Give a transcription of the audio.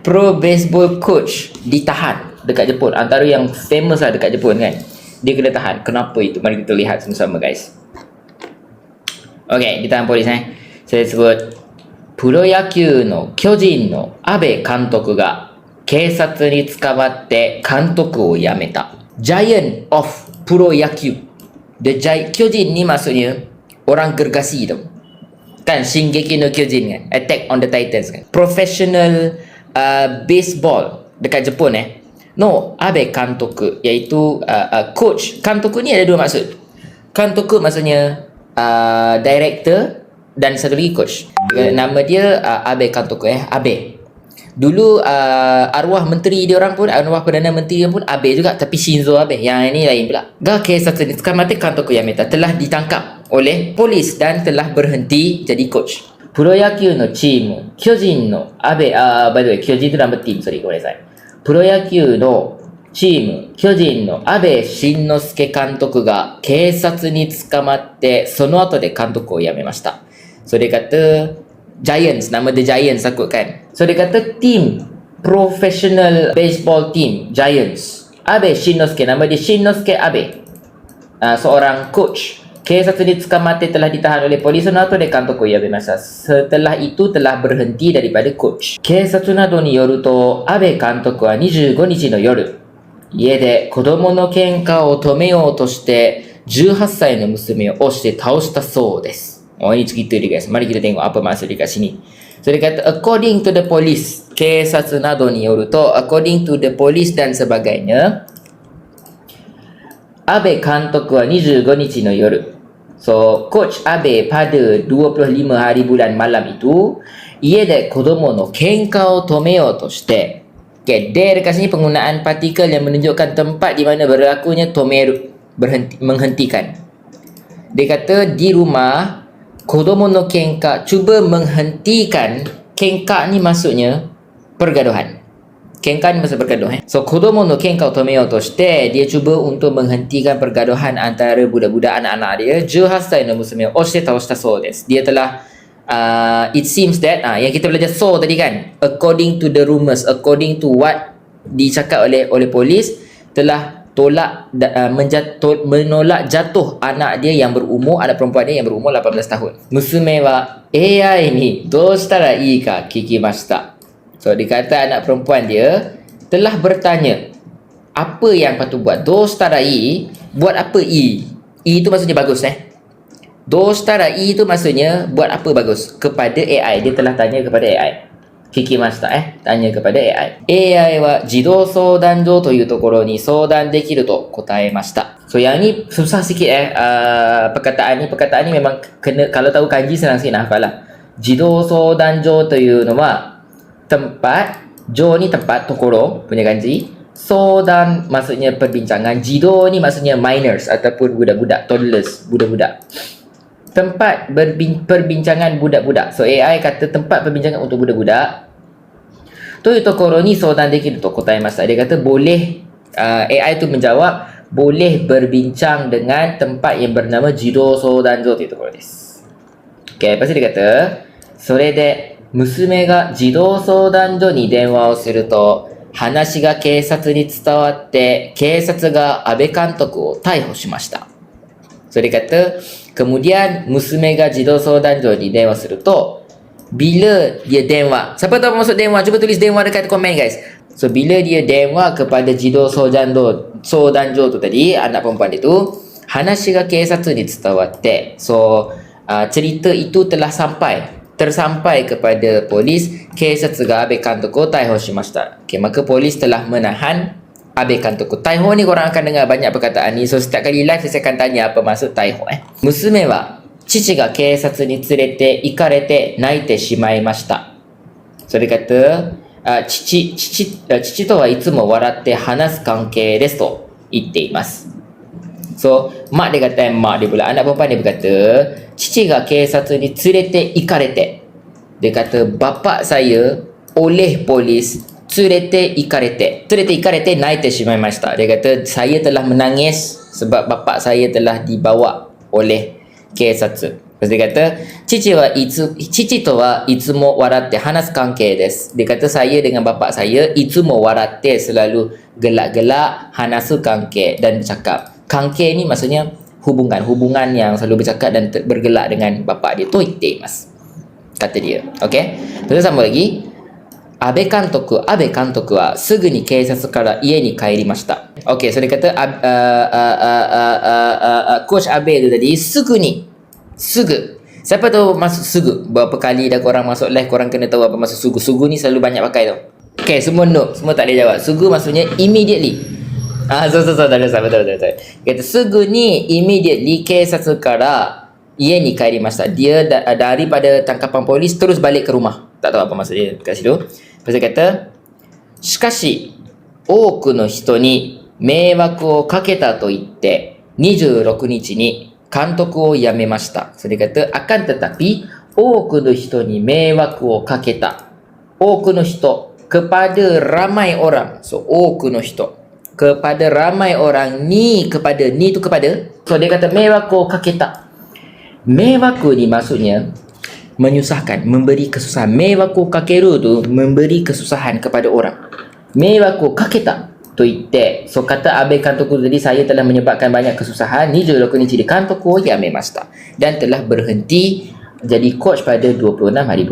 pro baseball coach ditahan dekat Jepun. Antara yang famous lah dekat Jepun kan. Dia kena tahan. Kenapa itu? Mari kita lihat sama-sama guys. Okay, ditahan polis Saya sebut Puroyakyū no Kyojin no Abe Kantoku ga Keisatsu ni tsukamatte kantoku o yameta. Giant of Puroyakyū. Kyojin ni maksudnya orang gergasi tu kan, Shingeki no Kyojin kan, Attack on the Titans kan, professional baseball dekat Jepun no Abe Kantoku, iaitu coach. Kantoku ni ada dua maksud. Kantoku maksudnya director dan satu lagi coach. Nama dia Abe Kantoku Abe. Dulu arwah menteri dia orang pun, arwah Perdana Menteri dia pun Abe juga, tapi Shinzo Abe. Yang ini lain pula. Ga keisatsu ni tsukamate kantoku yameta, telah ditangkap oleh polis dan telah berhenti jadi coach. Puroyakyū no team Kyojin no Abe, by the way Kyojin itu nama team, sorry, gomenasai. Puroyakyū no team Kyojin no Abe Shinnosuke kantoku ga keisatsu ni tsukamatte sono ato de kantoku o yamemashita. So dia kata Giants, nama dia Giants takut kan. So dia kata team professional baseball team Giants, Abe Shinnosuke, nama dia Shinnosuke Abe, seorang coach. Keisatsu ni tsukamate, telah ditahan oleh polis. Sonato de kantoku yamemashita, setelah itu telah berhenti daripada coach. Keisatsu nado ni yoru to Abe kantoku wa 25日の夜、家で子供の喧嘩を止めようとして18歳の娘を押して倒したそうです。Oh, ini cerita dia guys. Mari kita tengok apa maksud dekat sini. So dia kata according to the police, keisatsu nado ni yoru to, according to the police dan sebagainya, Abe kantoku wa 25日の夜. So coach Abe pada 25 hari bulan malam itu, ie de kodomo no kenka o tomeo to shite. Okay, de dekat sini penggunaan partikel yang menunjukkan tempat di mana berlakunya tomeru, menghentikan. Dia kata di rumah kodomo no kenka, cuba menghentikan. Kenka ni maksudnya pergaduhan. Kenka ni maksud pergaduhan. So kodomo no kenka o tomeo to shite, dia cuba untuk menghentikan pergaduhan antara budak-budak anak-anak dia. 18歳の娘を押して倒したそうです. Dia telah it seems that yang kita belajar so tadi kan, according to the rumors, according to what dicakap oleh polis, telah tolak menolak jatuh anak dia yang berumur, anak perempuan dia yang berumur 18 tahun. Musume wa AI ni dou shitara ii ka kikimashita. So dikata anak perempuan dia telah bertanya apa yang patut buat. Dou shitara ii, buat apa ii? Ii itu maksudnya bagus Dou shitara ii itu maksudnya buat apa bagus. Kepada AI, dia telah tanya kepada AI. Kikimashita tanya kepada AI. AI wa jidou soudanjou toいうところに相談できると答えました. So yang ni susah sikit perkataan ni memang kena, kalau tahu kanji senang sikit nak hafal lah. Jidou soudanjou toいうのはtempat, jo ni tempat, tokoro punya kanji, soudan maksudnya perbincangan, jidou ni maksudnya minors ataupun budak-budak, toddlers, budak-budak. Tempat perbincangan budak-budak. So AI kata tempat perbincangan untuk budak-budak. Toいうところに相談できると答えました. Dia kata boleh, AI tu menjawab boleh berbincang dengan tempat yang bernama Jidou Soudanjou toいうところです. Okay, lepas tu dia kata, それで娘が児童相談所に電話をすると、話が警察に伝わって警察が安倍監督を逮捕しました. So dia kata kemudian musume ga jidou soudanjou ni denwa suru to, bila dia denwa, siapa tahu maksud denwa, cuba tulis denwa dekat komen guys. So bila dia denwa kepada jidou soudanjou tu tadi, anak perempuan itu, hanashi ga keisatsu ni tsudawatte, so cerita itu telah tersampai kepada polis, keisatsu ga Abe kantoku o taiho shimashita. Okay, maka polis telah menahan Abe kantoku. Taiho ni korang akan dengar banyak perkataan ni. So setiap kali live saya akan tanya apa maksud taiho. Musume wa chichi ga keisatsu ni tsurete ikarete naite shimaimashita. So dia kata chichi to wa itsumo waratte hanasu kankei desu to itte imasu. So mak dia kata, mak dia pula, anak perempuan dia berkata, chichi ga keisatsu ni tsurete ikarete. Dia kata bapa saya oleh polis tsurete ikarete naite shimaimashita. Dia kata saya telah menangis sebab bapa saya telah dibawa oleh keisatsu. Lepas dia kata, cici to wa itsumo waratte hanasu kankei desu. Dia kata saya dengan bapa saya itsumo waratte selalu gelak-gelak hanasu kankei dan bercakap. Kankei ni maksudnya hubungan yang selalu bercakap dan bergelak dengan bapa dia. Toite mas. Kata dia. Okey. Terus sambung lagi. Abe kantoku wa sugu ni keisatsu kara ie ni kairimashita. Okey, so dia kata Coach Abe tu tadi sugu. Siapa tahu masuk sugu? Berapa kali dah korang masuk live korang kena tahu apa maksud sugu. Sugu ni selalu banyak pakai tau. Okey, semua no, semua tak boleh jawab. Sugu maksudnya immediately. So tak ada betul. Kata sugu ni immediately keisatsu kara ie ni kairimashita. Dia daripada tangkapan polis terus balik ke rumah. Tak tahu apa maksud dia kat situ. Lepas dia kata, shikashi, oku no hito ni meiwaku o kaketa to itte, 26 nichi ni kantoku o yamemashita. So dia kata, akan tetapi, oku no hito ni meiwaku o kaketa. Oku no hito, kepada ramai orang. So, oku no hito. Kepada ramai orang, ni kepada, ni tu kepada. So dia kata, meiwaku o kaketa. Meiwaku ni maksudnya, menyusahkan, memberi kesusahan. Meiwaku kakeru tu memberi kesusahan kepada orang. Meiwaku kaketa to itte. So kata Abe kantoku tadi, saya telah menyebabkan banyak kesusahan. 26 nichi de kantoku o yamemashita. Dan telah berhenti jadi coach pada 26 hari bulan.